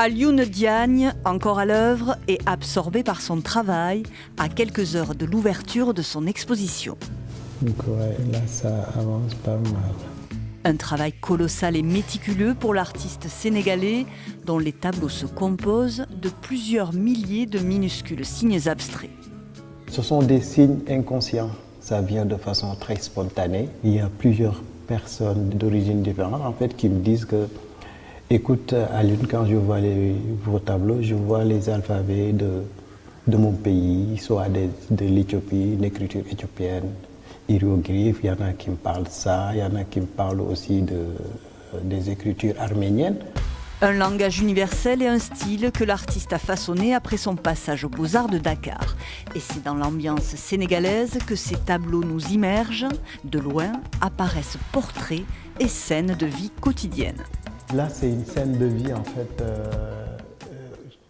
Alioune Diagne, encore à l'œuvre et absorbé par son travail, à quelques heures de l'ouverture de son exposition. Donc ouais, là ça avance pas mal. Un travail colossal et méticuleux pour l'artiste sénégalais, dont les tableaux se composent de plusieurs milliers de minuscules signes abstraits. Ce sont des signes inconscients, ça vient de façon très spontanée. Il y a plusieurs personnes d'origine différente en fait qui me disent que écoute Alioune, quand je vois vos tableaux, je vois les alphabets de mon pays, soit de l'Éthiopie, une écriture éthiopienne, hiéroglyphes, il y en a qui me parlent de ça, il y en a qui me parlent aussi des écritures arméniennes. Un langage universel et un style que l'artiste a façonné après son passage aux Beaux-Arts de Dakar. Et c'est dans l'ambiance sénégalaise que ces tableaux nous immergent. De loin apparaissent portraits et scènes de vie quotidienne. Là, c'est une scène de vie en fait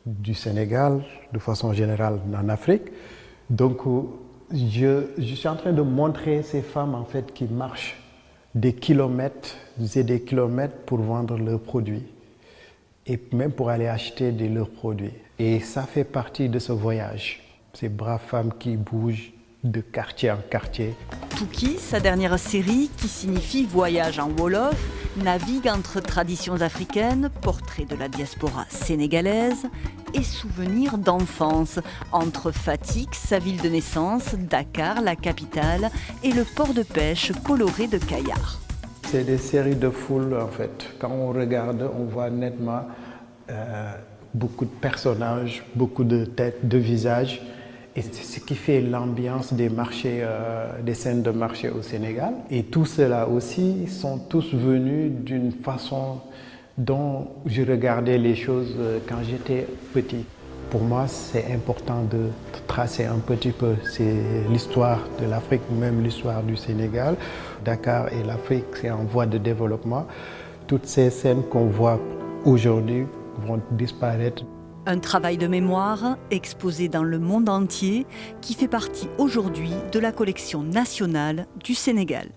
du Sénégal, de façon générale en Afrique. Donc, je suis en train de montrer ces femmes en fait qui marchent des kilomètres et des kilomètres pour vendre leurs produits et même pour aller acheter leurs produits. Et ça fait partie de ce voyage, ces braves femmes qui bougent de quartier en quartier. Touki, sa dernière série, qui signifie voyage en Wolof, navigue entre traditions africaines, portraits de la diaspora sénégalaise et souvenirs d'enfance, entre Fatick, sa ville de naissance, Dakar, la capitale, et le port de pêche coloré de Kayar. C'est des séries de foules en fait. Quand on regarde, on voit nettement beaucoup de personnages, beaucoup de têtes, de visages. Et c'est ce qui fait l'ambiance des marchés, des scènes de marché au Sénégal. Et tout cela aussi sont tous venus d'une façon dont je regardais les choses quand j'étais petit. Pour moi, c'est important de tracer un petit peu l'histoire de l'Afrique, même l'histoire du Sénégal. Dakar et l'Afrique, c'est en voie de développement. Toutes ces scènes qu'on voit aujourd'hui vont disparaître. Un travail de mémoire exposé dans le monde entier qui fait partie aujourd'hui de la collection nationale du Sénégal.